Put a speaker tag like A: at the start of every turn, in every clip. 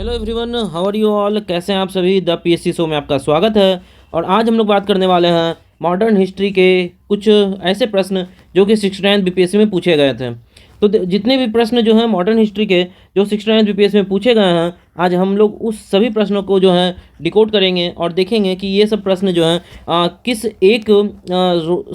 A: Hello everyone, how are you all. कैसे हैं आप सभी। द पीएससी शो में आपका स्वागत है। और आज हम लोग बात करने वाले हैं मॉडर्न हिस्ट्री के कुछ ऐसे प्रश्न जो कि 69th बीपीएससी में पूछे गए थे। तो जितने भी प्रश्न जो हैं मॉडर्न हिस्ट्री के जो 69th बीपीएससी में पूछे गए हैं, आज हम लोग उस सभी प्रश्नों को जो है डिकोड करेंगे और देखेंगे कि ये सब प्रश्न जो हैं किस एक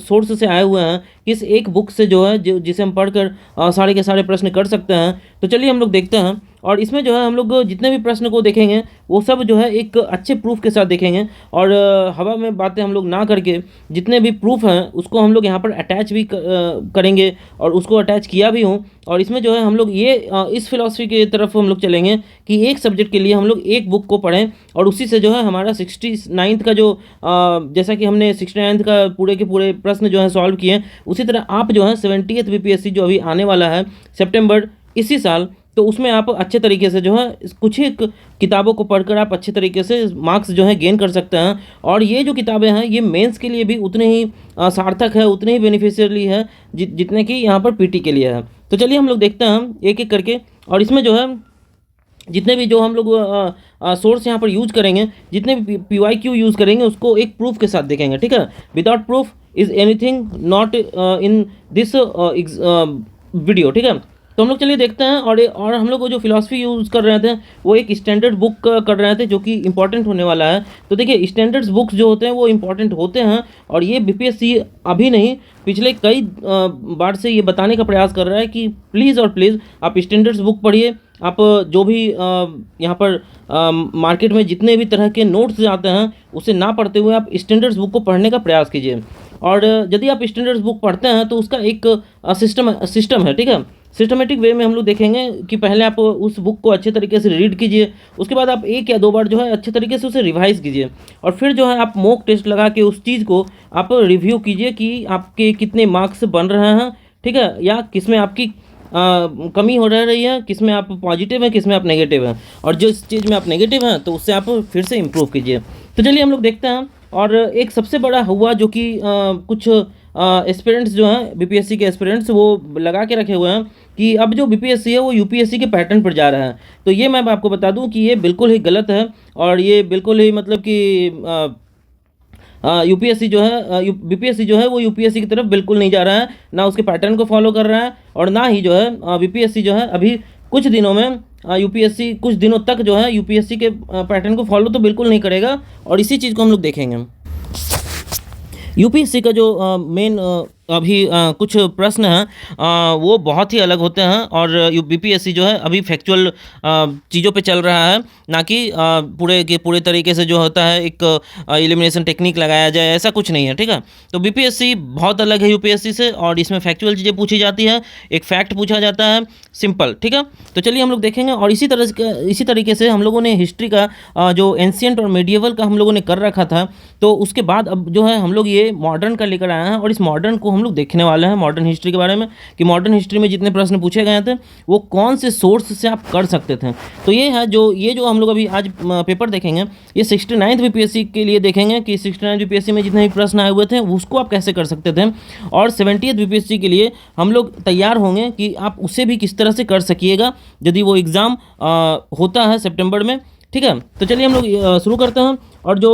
A: सोर्स से आए हुए हैं, किस एक बुक से जो है जिसे हम पढ़कर सारे के सारे प्रश्न कर सकते हैं। तो चलिए हम लोग देखते हैं। और इसमें जो है हम लोग जितने भी प्रश्न को देखेंगे वो सब जो है एक अच्छे प्रूफ के साथ देखेंगे। और हवा में बातें हम लोग ना करके जितने भी प्रूफ हैं उसको हम लोग यहाँ पर अटैच भी करेंगे और उसको अटैच किया भी हूँ। और इसमें जो है हम लोग ये इस फिलॉसफी की तरफ हम लोग चलेंगे कि एक सब्जेक्ट के लिए हम लोग एक बुक को पढ़ें और उसी से जो है हमारा 69th का जो जैसा कि हमने 69th का पूरे के पूरे प्रश्न जो है सॉल्व किए, उसी तरह आप जो है 70th बीपीएससी जो अभी आने वाला है सितंबर इसी साल, तो उसमें आप अच्छे तरीके से जो है कुछ ही किताबों को पढ़कर आप अच्छे तरीके से मार्क्स जो है गेन कर सकते हैं। और ये जो किताबें हैं ये मेंस के लिए भी उतने ही सार्थक है, उतने ही बेनिफिशियरी है जितने कि यहाँ पर पीटी के लिए है। तो चलिए हम लोग देखते हैं एक एक करके। और इसमें जो है जितने भी जो हम लोग सोर्स यहाँ पर यूज करेंगे, जितने भी PYQ यूज़ करेंगे उसको एक प्रूफ के साथ देखेंगे, ठीक है। Without proof is anything not in this video, ठीक है। तो हम लोग चलिए देखते हैं। और हम लोग जो फिलॉसफी यूज़ कर रहे थे वो एक स्टैंडर्ड बुक कर रहे थे जो कि इंपॉर्टेंट होने वाला है। तो देखिए स्टैंडर्ड्स बुक्स जो होते हैं वो इंपॉर्टेंट होते हैं और ये बीपीएससी अभी नहीं पिछले कई बार से ये बताने का प्रयास कर रहा है कि प्लीज़ और प्लीज़ आप स्टैंडर्ड्स बुक पढ़िए। आप जो भी यहाँ पर मार्केट में जितने भी तरह के नोट्स आते हैं उसे ना पढ़ते हुए आप स्टैंडर्ड्स बुक को पढ़ने का प्रयास कीजिए। और यदि आप स्टैंडर्ड्स बुक पढ़ते हैं तो उसका एक सिस्टम है, ठीक है। सिस्टमेटिक वे में हम लोग देखेंगे कि पहले आप उस बुक को अच्छे तरीके से रीड कीजिए, उसके बाद आप एक या दो बार जो है अच्छे तरीके से उसे रिवाइज कीजिए और फिर जो है आप मॉक टेस्ट लगा के उस चीज़ को आप रिव्यू कीजिए कि आपके कितने मार्क्स बन रहे हैं, ठीक है, या किस में आपकी कमी हो रही है, किस में आप पॉजिटिव हैं, किस में आप नेगेटिव हैं। और जिस चीज़ में आप नेगेटिव हैं तो उससे आप फिर से इम्प्रूव कीजिए। तो चलिए हम लोग देखते हैं। और एक सबसे बड़ा हुआ जो कि कुछ एस्पिरेंट्स जो हैं बीपीएससी के एस्पिरेंट्स वो लगा के रखे हुए हैं कि अब जो बीपीएससी है वो यूपीएससी के पैटर्न पर जा रहा है। तो ये मैं आपको बता दूं कि ये बिल्कुल ही गलत है और ये बिल्कुल ही मतलब कि यूपीएससी जो है बीपीएससी जो है वो यूपीएससी की तरफ बिल्कुल नहीं जा रहा है, ना उसके पैटर्न को फॉलो कर रहा है और ना ही जो है बीपीएससी जो है अभी कुछ दिनों में यूपीएससी कुछ दिनों तक जो है यूपीएससी के पैटर्न को फॉलो तो बिल्कुल नहीं करेगा। और इसी चीज़ को हम लोग देखेंगे। यूपीएससी का जो मेन अभी कुछ प्रश्न हैं वो बहुत ही अलग होते हैं और बीपीएससी जो है अभी फैक्चुअल चीज़ों पे चल रहा है, ना कि पूरे के पूरे तरीके से जो होता है एक एलिमिनेशन टेक्निक लगाया जाए, ऐसा कुछ नहीं है, ठीक है। तो बीपीएससी बहुत अलग है यूपीएससी से और इसमें फैक्चुअल चीज़ें पूछी जाती है, एक फैक्ट पूछा जाता है, सिंपल, ठीक है। तो चलिए हम लोग देखेंगे। और इसी तरीके से हम लोगों ने हिस्ट्री का जो एंशियंट और मेडिएवल का हम लोगों ने कर रखा था, तो उसके बाद अब जो है हम लोग ये मॉडर्न का लेकर आए हैं और इस मॉडर्न को हम लोग देखने वाले हैं मॉडर्न हिस्ट्री के बारे में कि मॉडर्न हिस्ट्री में जितने प्रश्न पूछे गए थे वो कौन से सोर्स से आप कर सकते थे। तो ये है जो हम लोग अभी आज पेपर देखेंगे, ये 69th बीपीएससी के लिए देखेंगे कि 69th बीपीएससी में जितने भी प्रश्न आए हुए थे उसको आप कैसे कर सकते थे। और 70th बीपीएससी के लिए हम लोग तैयार होंगे कि आप उसे भी किस तरह से कर सकिएगा यदि वो एग्ज़ाम होता है सितंबर में, ठीक है। तो चलिए हम लोग शुरू करते हैं। और जो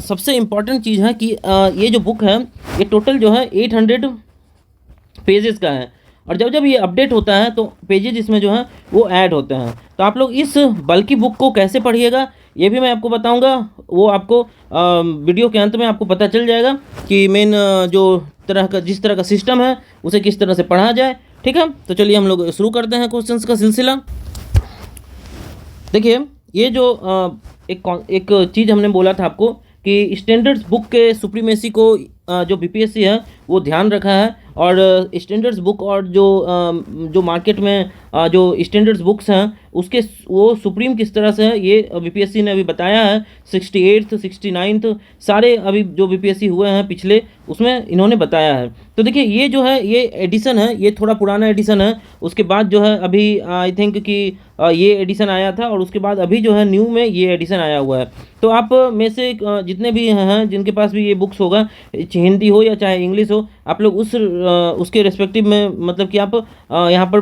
A: सबसे इम्पॉर्टेंट चीज़ है कि ये जो बुक है ये टोटल जो है 800 पेजेस का है और जब जब ये अपडेट होता है तो पेजेस इसमें जो है वो ऐड होते हैं। तो आप लोग इस बल्कि बुक को कैसे पढ़िएगा ये भी मैं आपको बताऊंगा, वो आपको वीडियो के अंत में आपको पता चल जाएगा कि मेन जो जिस तरह का सिस्टम है उसे किस तरह से पढ़ा जाए, ठीक है। तो चलिए हम लोग शुरू करते हैं क्वेश्चंस का सिलसिला। देखिए ये जो एक चीज़ हमने बोला था आपको कि स्टैंडर्ड्स बुक के सुप्रीमेसी को जो बीपीएससी है वो ध्यान रखा है। और स्टैंडर्ड्स बुक और जो मार्केट में जो स्टैंडर्ड्स बुक्स हैं उसके वो सुप्रीम किस तरह से है ये बीपीएससी ने अभी बताया है। 68th 69th सारे अभी जो बीपीएससी हुए हैं पिछले उसमें इन्होंने बताया है। तो देखिए ये जो है ये एडिशन है, ये थोड़ा पुराना एडिशन है। उसके बाद जो है अभी आई थिंक कि ये एडिशन आया था और उसके बाद अभी जो है न्यू में ये एडिशन आया हुआ है। तो आप में से जितने भी हैं जिनके पास भी ये बुक्स होगा, हिंदी हो या चाहे इंग्लिश हो, आप लोग उसके रिस्पेक्टिव में मतलब कि आप यहाँ पर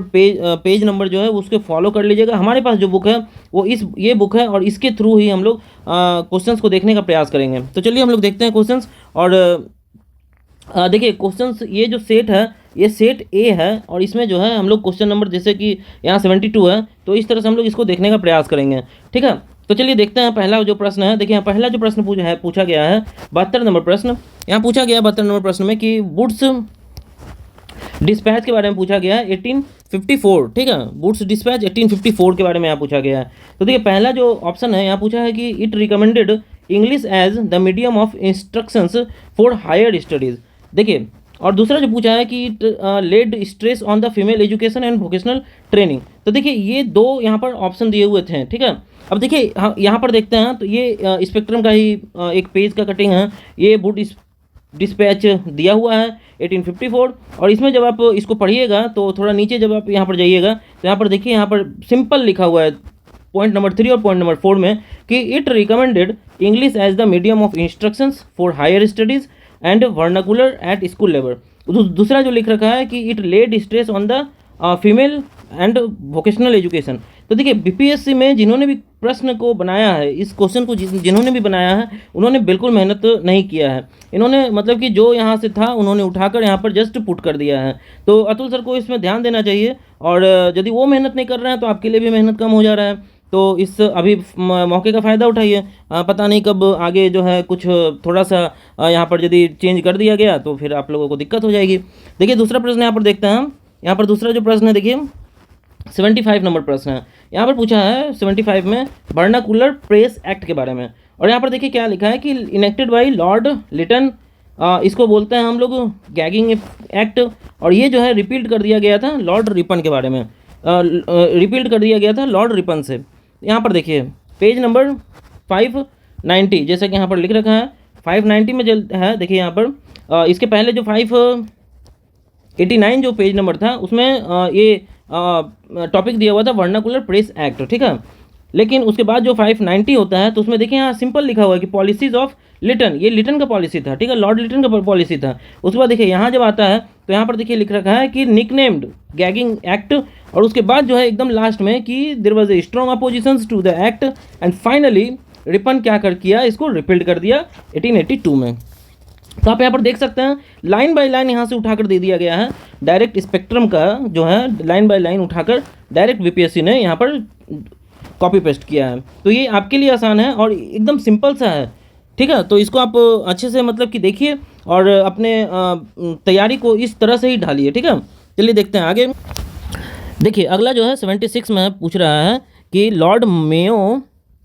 A: पेज नंबर जो है उसके फॉलो कर लीजिएगा। हमारे पास जो बुक है वो ये बुक है और इसके थ्रू ही हम लोग क्वेश्चंस को देखने का प्रयास करेंगे। तो चलिए हम लोग देखते हैं क्वेश्चंस। और देखिए क्वेश्चंस ये जो सेट है ये सेट ए है और इसमें जो है हम लोग क्वेश्चन नंबर जैसे कि यहाँ 72 है, तो इस तरह से हम लोग इसको देखने का प्रयास करेंगे। ठीक है, तो चलिए देखते हैं पहला जो प्रश्न है। देखिए यहाँ पहला जो प्रश्न पूछा गया है 72 नंबर प्रश्न। यहाँ पूछा गया 72 नंबर प्रश्न में कि वुड्स डिस्पैच के बारे में पूछा गया है 1854। ठीक है, वुड्स डिस्पैच 1854 के बारे में यहाँ पूछा गया है। तो देखिए पहला जो ऑप्शन है यहाँ पूछा है कि it recommended English as the medium of instructions for higher studies. देखिए और दूसरा जो पूछा है कि it laid stress on the female education and vocational training. तो देखिए ये दो यहाँ पर ऑप्शन दिए हुए थे। ठीक है, अब देखिए यहाँ पर देखते हैं तो ये स्पेक्ट्रम का ही एक पेज का कटिंग है। ये वुड डिस्पैच दिया हुआ है 1854 और इसमें जब आप इसको पढ़िएगा तो थोड़ा नीचे जब आप यहाँ पर जाइएगा तो यहाँ पर देखिए यहाँ पर सिंपल लिखा हुआ है पॉइंट नंबर 3 और पॉइंट नंबर 4 में कि it recommended English as the medium of instructions for higher studies and vernacular at school level. दूसरा जो लिख रखा है कि it laid stress on the female and vocational education. तो देखिए बीपीएससी में जिन्होंने भी प्रश्न को बनाया है, इस क्वेश्चन को जिन्होंने भी बनाया है उन्होंने बिल्कुल मेहनत नहीं किया है। इन्होंने मतलब कि जो यहाँ से था उन्होंने उठाकर यहाँ पर जस्ट पुट कर दिया है। तो अतुल सर को इसमें ध्यान देना चाहिए और यदि वो मेहनत नहीं कर रहे हैं तो आपके लिए भी मेहनत कम हो जा रहा है। तो इस अभी मौके का फ़ायदा उठाइए। पता नहीं कब आगे जो है कुछ थोड़ा सा यहाँ पर यदि चेंज कर दिया गया तो फिर आप लोगों को दिक्कत हो जाएगी। देखिए दूसरा प्रश्न यहाँ पर देखते हैं हम। यहाँ पर दूसरा जो प्रश्न है देखिए 75 नंबर प्रश्न है। यहाँ पर पूछा है 75 में वर्नाकुलर प्रेस एक्ट के बारे में। और यहाँ पर देखिए क्या लिखा है कि इनेक्टेड बाई लॉर्ड लिटन, इसको बोलते हैं हम लोग गैगिंग एक्ट। और ये जो है रिपील्ड कर दिया गया था लॉर्ड रिपन के बारे में, रिपील्ड कर दिया गया था लॉर्ड रिपन से। यहाँ पर देखिए पेज नंबर 590 जैसा कि यहाँ पर लिख रखा है 590 में है। देखिए यहाँ पर इसके पहले जो 589 जो पेज नंबर था उसमें ये टॉपिक दिया हुआ था वर्नाकुलर प्रेस एक्ट। ठीक है, लेकिन उसके बाद जो 590 होता है तो उसमें देखिए यहाँ सिंपल लिखा हुआ है कि पॉलिसीज ऑफ लिटन, ये लिटन का पॉलिसी था। ठीक है, लॉर्ड लिटन का पॉलिसी था। उसके बाद देखिए यहाँ जब आता है तो यहाँ पर देखिए लिख रखा है कि निकनेम्ड गैगिंग एक्ट। और उसके बाद जो है एकदम लास्ट में कि there was a strong oppositions to the act and finally Ripon क्या कर किया, इसको रिपील्ड कर दिया 1882 में। तो आप यहाँ पर देख सकते हैं लाइन बाय लाइन यहाँ से उठाकर दे दिया गया है। डायरेक्ट स्पेक्ट्रम का जो है लाइन बाय लाइन उठाकर डायरेक्ट बीपीएससी ने यहाँ पर कॉपी पेस्ट किया है। तो ये आपके लिए आसान है और एकदम सिंपल सा है। ठीक है, तो इसको आप अच्छे से मतलब कि देखिए और अपने तैयारी को इस तरह से ही ढालिए। ठीक है, चलिए देखते हैं आगे। देखिए अगला जो है 76 में पूछ रहा है कि लॉर्ड मेयो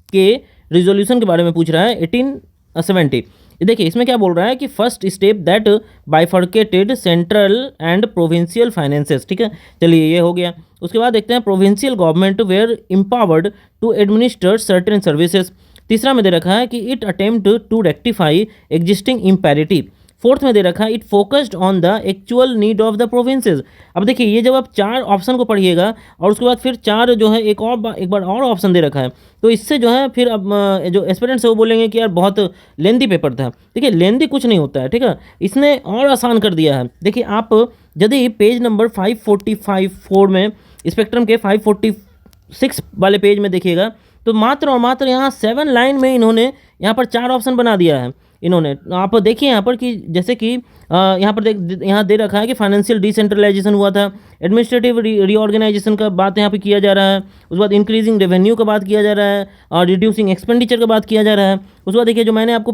A: के रिजोल्यूशन के बारे में पूछ रहा है 1870। देखिए इसमें क्या बोल रहा है कि first step that bifurcated central and provincial finances. ठीक है, चलिए ये हो गया। उसके बाद देखते हैं provincial government were empowered to administer certain services. तीसरा में दे रखा है कि it attempt to rectify existing imperative. Fourth में दे रखा है it focused on the actual need of the provinces. अब देखिए ये जब आप चार ऑप्शन को पढ़िएगा और उसके बाद फिर चार जो है एक बार और ऑप्शन दे रखा है तो इससे जो है फिर अब जो एस्पिरेंट्स है वो बोलेंगे कि यार बहुत लेंदी पेपर था। देखिए लेंदी कुछ नहीं होता है। ठीक है, इसने और आसान कर दिया है। देखिए आप यदि पेज नंबर 545 में स्पेक्ट्रम के 546 वाले पेज में देखिएगा तो मात्र और मात्र यहाँ 7 लाइन में इन्होंने यहाँ पर 4 ऑप्शन बना दिया है इन्होंने। आप देखिए यहाँ पर कि जैसे कि यहाँ पर यहाँ दे रखा है कि फाइनेंशियल डिसेंट्रलाइजेशन हुआ था, एडमिनिस्ट्रेटिव रीऑर्गेनाइजेशन का बात यहाँ पे किया जा रहा है, उसके बाद इंक्रीजिंग रेवेन्यू का बात किया जा रहा है और रिड्यूसिंग एक्सपेंडिचर का बात किया जा रहा है। उसके बाद देखिए जो मैंने आपको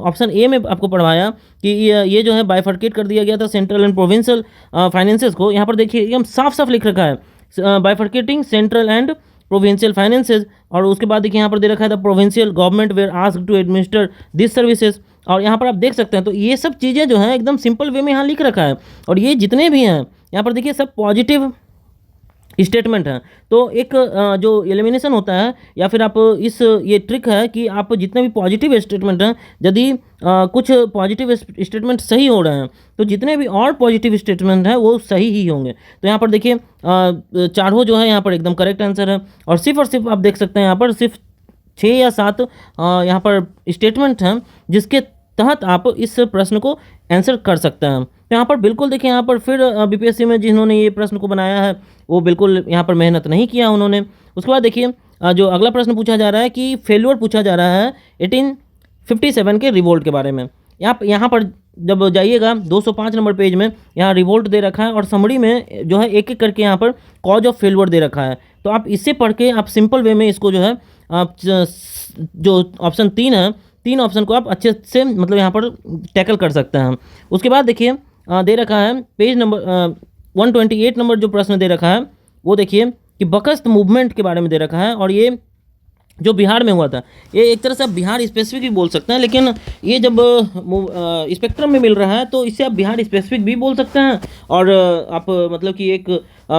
A: ऑप्शन ए में आपको पढ़वाया कि ये जो है बाइफर्केट कर दिया गया था सेंट्रल एंड प्रोविंशियल फाइनेंसेस को। यहाँ पर देखिए एकदम साफ साफ लिख रखा है bifurcating central and provincial finances. और उसके बाद देखिए यहाँ पर दे रखा है the provincial government were asked to administer this services. और यहाँ पर आप देख सकते हैं तो ये सब चीज़ें जो हैं एकदम सिंपल वे में यहाँ लिख रखा है। और ये जितने भी हैं यहाँ पर देखिए सब पॉजिटिव स्टेटमेंट है। तो एक जो एलिमिनेशन होता है या फिर आप इस ये ट्रिक है कि आप जितने भी पॉजिटिव स्टेटमेंट हैं, यदि कुछ पॉजिटिव स्टेटमेंट सही हो रहे हैं तो जितने भी और पॉजिटिव स्टेटमेंट हैं वो सही ही होंगे। तो यहाँ पर देखिए चारों जो है यहाँ पर एकदम करेक्ट आंसर है, और सिर्फ आप देख सकते हैं यहाँ पर सिर्फ 6 या 7 यहाँ पर स्टेटमेंट हैं जिसके तहत आप इस प्रश्न को आंसर कर सकते हैं। तो यहाँ पर बिल्कुल देखिए, यहाँ पर फिर बीपीएससी में जिन्होंने ये प्रश्न को बनाया है वो बिल्कुल यहाँ पर मेहनत नहीं किया उन्होंने। उसके बाद देखिए जो अगला प्रश्न पूछा जा रहा है कि फेल्योर पूछा जा रहा है 1857 के रिवोल्ट के बारे में। यहाँ पर जब जाइएगा 205 नंबर पेज में यहाँ रिवोल्ट दे रखा है और समरी में जो है एक एक करके यहाँ पर कॉज ऑफ फेल्योर दे रखा है। तो आप इससे पढ़ के आप सिंपल वे में इसको जो है आप जो ऑप्शन 3 है, 3 ऑप्शन को आप अच्छे से मतलब यहाँ पर टैकल कर सकते हैं। उसके बाद देखिए दे रखा है पेज नंबर 128 नंबर जो प्रश्न दे रखा है वो देखिए कि बकस्त मूवमेंट के बारे में दे रखा है, और ये जो बिहार में हुआ था, ये एक तरह से आप बिहार स्पेसिफिक भी बोल सकते हैं, लेकिन ये जब स्पेक्ट्रम में मिल रहा है तो इससे आप बिहार स्पेसिफिक भी बोल सकते हैं, और आप मतलब कि एक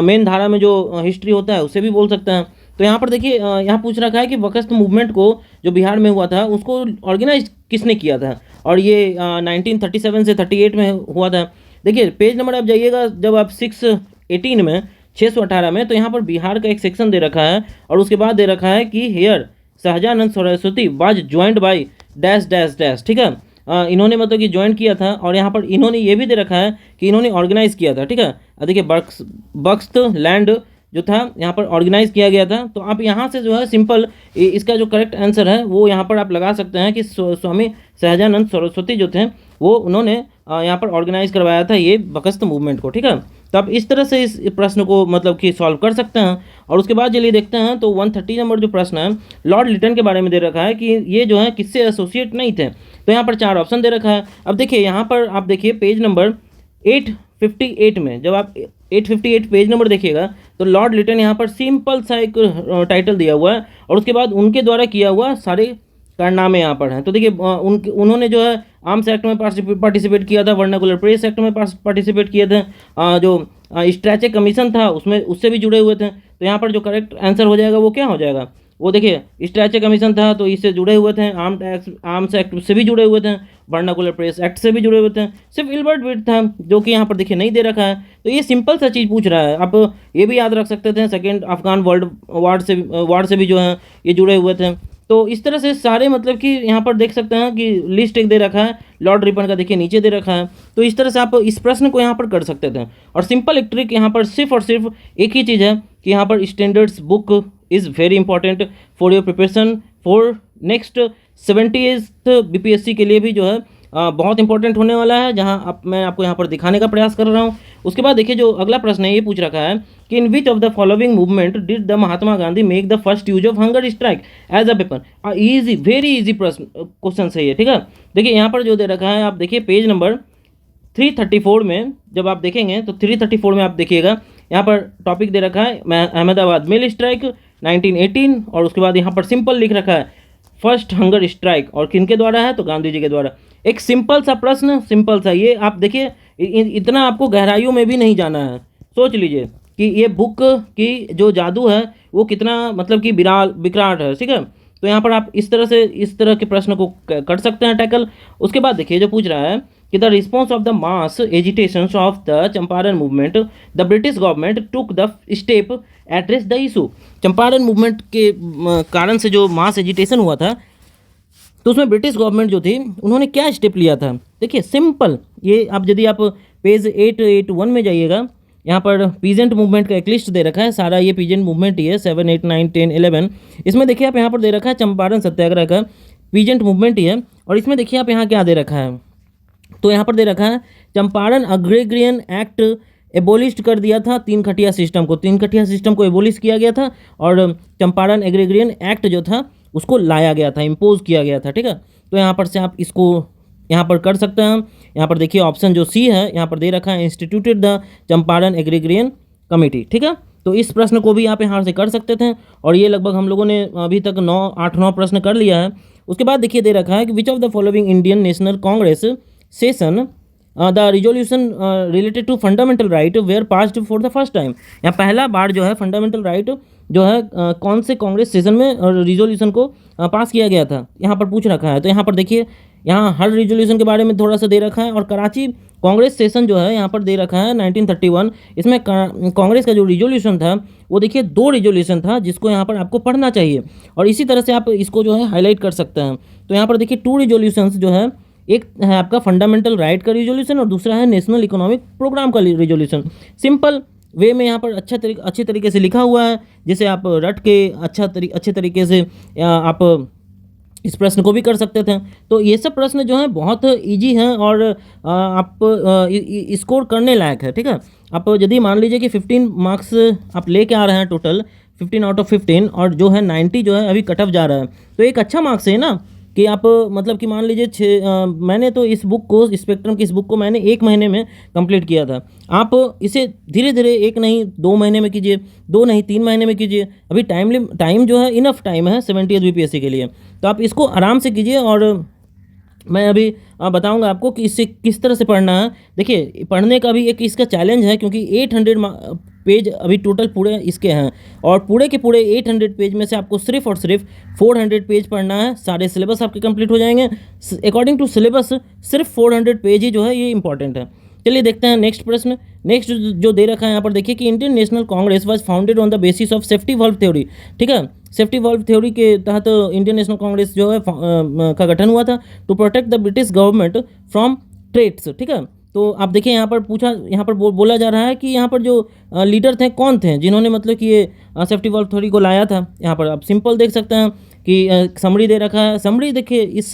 A: मेन धारा में जो हिस्ट्री होता है उसे भी बोल सकते हैं। तो यहाँ पर देखिए यहाँ पूछ रखा है कि बकस्त मूवमेंट को जो बिहार में हुआ था उसको ऑर्गेनाइज किसने किया था, और ये 1937 से 38 में हुआ था। देखिए पेज नंबर आप जाइएगा जब आप 618 में 618 में, तो यहाँ पर बिहार का एक सेक्शन दे रखा है और उसके बाद दे रखा है कि here Sahajanand Saraswati was joined by dash dash dash. ठीक है, इन्होंने मतलब कि ज्वाइन किया था, और यहाँ पर इन्होंने ये भी दे रखा है कि इन्होंने ऑर्गेनाइज किया था। ठीक है, देखिए बख्त लैंड जो था यहाँ पर ऑर्गेनाइज किया गया था। तो आप यहाँ से जो है सिंपल इसका जो करेक्ट आंसर है वो यहाँ पर आप लगा सकते हैं कि स्वामी शाहजहानंद सरस्वती जो थे वो उन्होंने यहाँ पर ऑर्गेनाइज करवाया था ये बकस्त मूवमेंट को। ठीक है, तो आप इस तरह से इस प्रश्न को मतलब कि सॉल्व कर सकते हैं। और उसके बाद चलिए देखते हैं तो 130 नंबर जो प्रश्न है लॉर्ड लिटन के बारे में दे रखा है कि ये जो है किससे एसोसिएट नहीं थे। तो यहाँ पर 4 ऑप्शन दे रखा है। अब देखिए यहाँ पर आप देखिए पेज नंबर 858 में, जब आप 858 पेज नंबर देखिएगा तो लॉर्ड लिटन यहाँ पर सिंपल सा एक टाइटल दिया हुआ है और उसके बाद उनके द्वारा किया हुआ सारे कारनामे यहाँ पर हैं। तो देखिए उन्होंने जो है आर्म्स एक्ट में पार्टिसिपेट किया था, वर्नाकुलर प्रेस एक्ट में पार्टिसिपेट किए थे, जो स्ट्रैचे कमीशन था उसमें उससे भी जुड़े हुए थे। तो यहाँ पर जो करेक्ट आंसर हो जाएगा वो क्या हो जाएगा, वो देखिए स्ट्रैचे कमीशन था तो इससे जुड़े हुए थे, आर्म्स एक्ट से भी जुड़े हुए थे, वर्नाकुलर प्रेस एक्ट से भी जुड़े हुए थे, सिर्फ इल्बर्ट विट था जो कि यहाँ पर देखिए नहीं दे रखा है। तो ये सिंपल सा चीज़ पूछ रहा है। आप ये भी याद रख सकते थे सेकेंड अफगान वर्ल्ड वार से भी जो है ये जुड़े हुए थे। तो इस तरह से सारे मतलब कि यहाँ पर देख सकते हैं कि लिस्ट एक दे रखा है लॉर्ड रिपन का, देखिए नीचे दे रखा है। तो इस तरह से आप इस प्रश्न को यहाँ पर कर सकते थे। और सिंपल एक ट्रिक यहाँ पर सिर्फ और सिर्फ एक ही चीज़ है कि यहाँ पर standards book is very important for your preparation for next 70th BPSC के लिए भी जो है बहुत इंपॉर्टेंट होने वाला है, जहां मैं आपको यहाँ पर दिखाने का प्रयास कर रहा हूँ। उसके बाद देखिए जो अगला प्रश्न है ये पूछ रखा है कि in which of the following movement did the Mahatma Gandhi make the first use of hunger strike as a weapon. Easy very easy प्रश्न क्वेश्चन है ये। ठीक है, देखिए यहाँ पर जो दे रखा है आप देखिए पेज नंबर 334 में जब आप देखेंगे तो 334 में आप देखिएगा यहाँ पर टॉपिक दे रखा है अहमदाबाद मिल स्ट्राइक 1918, और उसके बाद यहाँ पर सिंपल लिख रखा है फर्स्ट हंगर स्ट्राइक, और किनके द्वारा है तो गांधी जी के द्वारा। एक सिंपल सा प्रश्न, सिंपल सा, ये आप देखिए इतना आपको गहराइयों में भी नहीं जाना है। सोच लीजिए कि ये बुक की जो जादू है वो कितना मतलब कि विकराट है। ठीक है, तो यहाँ पर आप इस तरह से इस तरह के प्रश्न को कर सकते हैं टैकल। उसके बाद देखिए जो पूछ रहा है कि the response of the mass agitation of the Champaran movement the British government took the step address the issue. Champaran movement के कारण से जो मास एजिटेशन हुआ था तो उसमें ब्रिटिश गवर्नमेंट जो थी उन्होंने क्या स्टेप लिया था। देखिए सिंपल, ये आप यदि आप पेज 881 में जाइएगा यहाँ पर पीजेंट मूवमेंट का एक लिस्ट दे रखा है, सारा ये पीजेंट मूवमेंट ही है 7, 8, 9, 10, 11। इसमें देखिए आप यहाँ पर दे रखा है चंपारण सत्याग्रह का पीजेंट मूवमेंट ही है। और इसमें देखिए आप यहाँ क्या दे रखा है, तो यहाँ पर दे रखा है चंपारण अग्रेग्रियन एक्ट एबोलिश कर दिया था 3 खटिया सिस्टम को, 3 खटिया सिस्टम को एबोलिश किया गया था और चंपारण एग्रेग्रियन एक्ट जो था उसको लाया गया था, इम्पोज किया गया था। ठीक है, तो यहाँ पर से आप इसको यहाँ पर कर सकते हैं। यहाँ पर देखिए ऑप्शन जो सी है यहाँ पर दे रखा है इंस्टीट्यूटेड द चंपारण एग्रीग्रियन कमेटी। ठीक है, तो इस प्रश्न को भी आप यहाँ से कर सकते थे, और ये लगभग हम लोगों ने अभी तक 8-9 प्रश्न कर लिया है। उसके बाद देखिए दे रखा है कि which of the following Indian National Congress session the resolution related to fundamental right were passed for the first time. यहाँ पहला बार जो है फंडामेंटल राइट जो है कौन से कांग्रेस सेशन में रिजोल्यूशन को पास किया गया था, यहाँ पर पूछ रखा है। तो यहाँ पर देखिए, यहाँ हर रिजोल्यूशन के बारे में थोड़ा सा दे रखा है, और कराची कांग्रेस सेशन जो है यहाँ पर दे रखा है 1931। इसमें कांग्रेस का जो रिजोल्यूशन था वो देखिए 2 रिजोल्यूशन था, जिसको यहाँ पर आपको पढ़ना चाहिए, और इसी तरह से आप इसको जो है हाईलाइट कर सकते हैं। तो यहाँ पर देखिए 2 रिजोल्यूशंस जो है, एक है आपका फंडामेंटल राइट का रिजोल्यूशन और दूसरा है नेशनल इकोनॉमिक प्रोग्राम का रिजोल्यूशन। सिंपल वे में यहाँ पर अच्छे तरीके से लिखा हुआ है, जिसे आप रट के अच्छे तरीके से आप इस प्रश्न को भी कर सकते थे। तो ये सब प्रश्न जो है बहुत इजी हैं और आप स्कोर करने लायक है। ठीक है, आप यदि मान लीजिए कि 15 मार्क्स आप लेके आ रहे हैं, टोटल 15 आउट ऑफ 15, और जो है 90 जो है अभी कट ऑफ जा रहा है, तो एक अच्छा मार्क्स है ना कि आप मतलब कि मान लीजिए मैंने तो इस बुक को, स्पेक्ट्रम की इस बुक को मैंने 1 महीने में कंप्लीट किया था। आप इसे धीरे धीरे 1 नहीं 2 महीने में कीजिए, 2 नहीं 3 महीने में कीजिए। अभी टाइम जो है इनफ टाइम है 70th बीपीएससी के लिए, तो आप इसको आराम से कीजिए। और मैं अभी बताऊंगा आपको कि इससे किस तरह से पढ़ना है। देखिए, पढ़ने का भी एक इसका चैलेंज है, क्योंकि 800 पेज अभी टोटल पूरे इसके हैं, और पूरे के पूरे 800 पेज में से आपको सिर्फ और सिर्फ 400 पेज पढ़ना है। सारे सिलेबस आपके कंप्लीट हो जाएंगे अकॉर्डिंग टू सिलेबस। सिर्फ 400 पेज ही जो है ये इंपॉर्टेंट है। चलिए देखते हैं नेक्स्ट प्रश्न। नेक्स्ट जो दे रखा है यहाँ पर देखिए कि Indian National Congress was founded on the basis of safety valve theory. ठीक है, सेफ्टी वॉल्व थ्योरी के तहत इंडियन नेशनल कांग्रेस जो है का गठन हुआ था to protect the British government from threats. ठीक है, तो आप देखिए यहाँ पर यहाँ पर बोला जा रहा है कि यहाँ पर जो लीडर थे कौन थे जिन्होंने मतलब कि ये सेफ्टी वॉल्व थ्योरी को लाया था। यहाँ पर आप सिंपल देख सकते हैं कि समरी दे रखा है। समरी देखिए, इस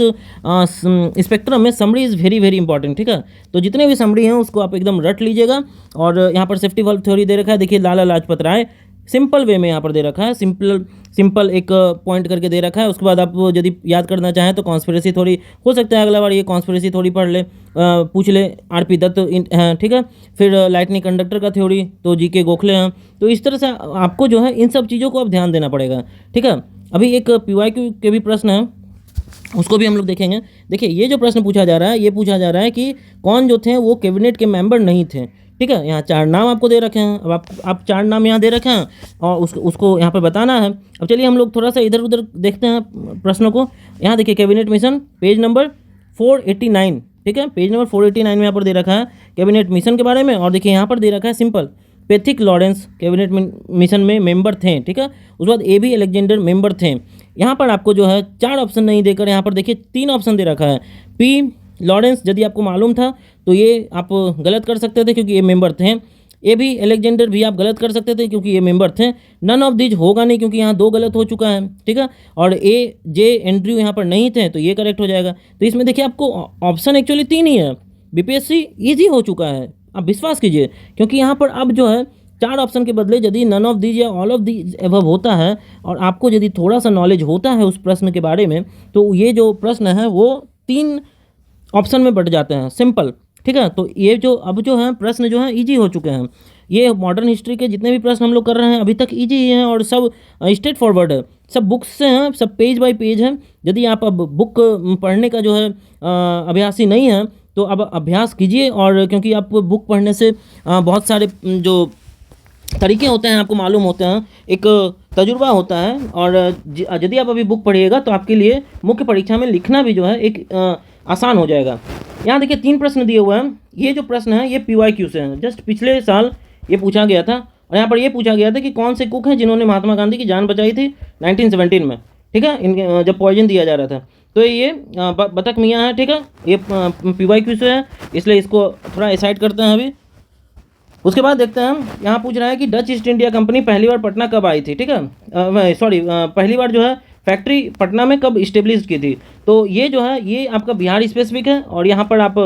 A: स्पेक्ट्रम में summary is very very important. ठीक है, तो जितने भी समरी हैं उसको आप एकदम रट लीजिएगा। और यहाँ पर सेफ्टी वॉल्व थ्योरी दे रखा है, देखिए लाला लाजपत राय, सिंपल वे में यहाँ पर दे रखा है, सिंपल एक पॉइंट करके दे रखा है। उसके बाद आप यदि याद करना चाहें तो कॉन्स्पिरेसी थ्योरी, हो सकता है अगला बार ये कॉन्स्पिरेसी थ्योरी पढ़ ले, पूछ ले, आरपी दत्त हैं। ठीक है, फिर लाइटनिंग कंडक्टर का थ्योरी तो जीके गोखले हैं। तो इस तरह से आपको जो है इन सब चीज़ों को आप ध्यान देना पड़ेगा। ठीक है, अभी एक पीवाईक्यू के भी प्रश्न है, उसको भी हम लोग देखेंगे। देखिए, ये जो प्रश्न पूछा जा रहा है, ये पूछा जा रहा है कि कौन जो थे वो कैबिनेट के मेंबर नहीं थे। ठीक है, यहाँ 4 नाम आपको दे रखे हैं। अब आप 4 नाम यहाँ दे रखे हैं और उसको यहाँ पर बताना है। अब चलिए हम लोग थोड़ा सा इधर उधर देखते हैं प्रश्नों को। यहाँ देखिए, कैबिनेट मिशन पेज नंबर 489। ठीक है, पेज नंबर 489 में यहाँ पर दे रखा है कैबिनेट मिशन के बारे में। और देखिए यहाँ पर दे रखा है simple, Pethick Lawrence cabinet mission में मेंबर थे। ठीक है, उसके बाद ए बी अलेक्जेंडर मेंबर थे। यहाँ पर आपको जो है 4 ऑप्शन नहीं देकर यहाँ पर देखिए 3 ऑप्शन दे रखा है। पी लॉरेंस यदि आपको मालूम था तो ये आप गलत कर सकते थे क्योंकि ये मेंबर थे। ए बी अलेक्जेंडर भी आप गलत कर सकते थे क्योंकि ये मेंबर थे। नन ऑफ दिज होगा नहीं क्योंकि यहाँ 2 गलत हो चुका है। ठीक है, और ए जे एंड्रयू यहाँ पर नहीं थे तो ये करेक्ट हो जाएगा। तो इसमें देखिए आपको ऑप्शन एक्चुअली 3 ही है। बीपीएससी ईजी हो चुका है, आप विश्वास कीजिए, क्योंकि यहाँ पर अब जो है 4 ऑप्शन के बदले यदि नन ऑफ दीज या ऑल ऑफ दीज एबव होता है और आपको यदि थोड़ा सा नॉलेज होता है उस प्रश्न के बारे में, तो ये जो प्रश्न है वो 3 ऑप्शन में बट जाते हैं, सिंपल। ठीक है, तो ये जो अब जो है प्रश्न जो है इजी हो चुके हैं। ये मॉडर्न हिस्ट्री के जितने भी प्रश्न हम लोग कर रहे हैं अभी तक इजी ही हैं और सब स्ट्रेट फॉरवर्ड है, सब बुक्स से हैं, सब पेज बाय पेज हैं। यदि आप अब बुक पढ़ने का जो है अभ्यासी नहीं है तो अब अभ्यास कीजिए। और क्योंकि आप बुक पढ़ने से बहुत सारे जो तरीके होते हैं आपको मालूम होते हैं, एक तजुर्बा होता है। और यदि आप अभी बुक पढ़िएगा तो आपके लिए मुख्य परीक्षा में लिखना भी जो है एक आसान हो जाएगा। यहाँ देखिए 3 प्रश्न दिए हुए हैं। ये जो प्रश्न है ये पीवाईक्यू से हैं, जस्ट पिछले साल ये पूछा गया था। और यहाँ पर ये पूछा गया था कि कौन से कुक हैं जिन्होंने महात्मा गांधी की जान बचाई थी 1917 में। ठीक है, इनके जब पॉइजन दिया जा रहा था, तो ये बतख मियाँ है। ठीक है, ये पीवाईक्यू से है, इसलिए इसको थोड़ा एसाइड करते हैं अभी। उसके बाद देखते हैं, हम यहाँ पूछ रहा है कि डच ईस्ट इंडिया कंपनी पहली बार पटना कब आई थी। ठीक है, सॉरी, पहली बार जो है फैक्ट्री पटना में कब इस्टेब्लिश की थी। तो ये जो है ये आपका बिहार स्पेसिफिक है, और यहाँ पर आप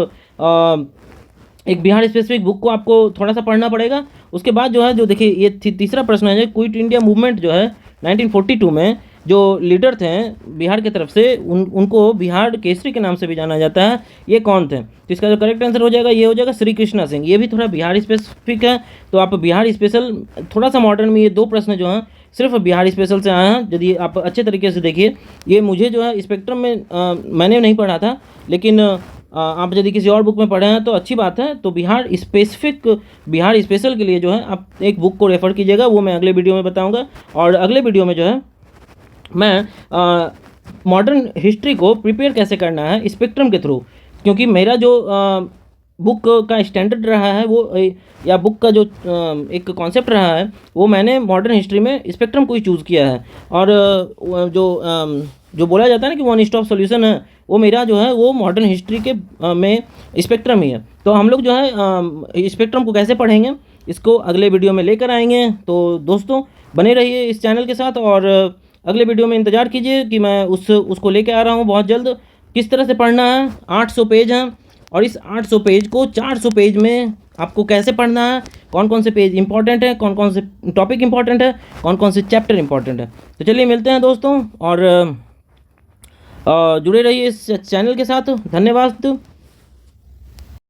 A: एक बिहार स्पेसिफिक बुक को आपको थोड़ा सा पढ़ना पड़ेगा। उसके बाद जो है जो देखिए ये तीसरा प्रश्न है, क्विट इंडिया मूवमेंट जो है 1942 में जो लीडर थे बिहार की तरफ से उनको बिहार केसरी के नाम से भी जाना जाता है, ये कौन थे। तो इसका जो करेक्ट आंसर हो जाएगा ये हो जाएगा श्री कृष्णा सिंह। ये भी थोड़ा बिहार स्पेसिफिक है, तो आप बिहार स्पेशल, थोड़ा सा मॉडर्न में ये 2 प्रश्न जो हैं सिर्फ बिहार स्पेशल से आए हैं। यदि आप अच्छे तरीके से देखिए, ये मुझे जो है स्पेक्ट्रम में मैंने नहीं पढ़ा था, लेकिन आप यदि किसी और बुक में पढ़े हैं तो अच्छी बात है। तो बिहार स्पेशल के लिए जो है आप एक बुक को रेफ़र कीजिएगा, वो मैं अगले वीडियो में बताऊँगा। और अगले वीडियो में जो है मैं मॉडर्न हिस्ट्री को प्रिपेयर कैसे करना है स्पेक्ट्रम के थ्रू, क्योंकि मेरा जो बुक का स्टैंडर्ड रहा है वो या बुक का जो एक कॉन्सेप्ट रहा है वो मैंने मॉडर्न हिस्ट्री में स्पेक्ट्रम को ही चूज़ किया है। और जो बोला जाता है ना कि वन स्टॉप सॉल्यूशन है, वो मेरा जो है वो मॉडर्न हिस्ट्री के में स्पेक्ट्रम ही है। तो हम लोग जो है स्पेक्ट्रम को कैसे पढ़ेंगे इसको अगले वीडियो में लेकर आएंगे। तो दोस्तों बने रहिए इस चैनल के साथ, और अगले वीडियो में इंतज़ार कीजिए कि मैं उसको लेके आ रहा हूँ बहुत जल्द। किस तरह से पढ़ना है, 800 पेज हैं, और इस 800 पेज को 400 पेज में आपको कैसे पढ़ना है, कौन कौन से पेज इंपॉर्टेंट है, कौन कौन से टॉपिक इंपॉर्टेंट है, कौन कौन से चैप्टर इंपॉर्टेंट है। तो चलिए मिलते हैं दोस्तों, और जुड़े रहिए इस चैनल के साथ। धन्यवाद।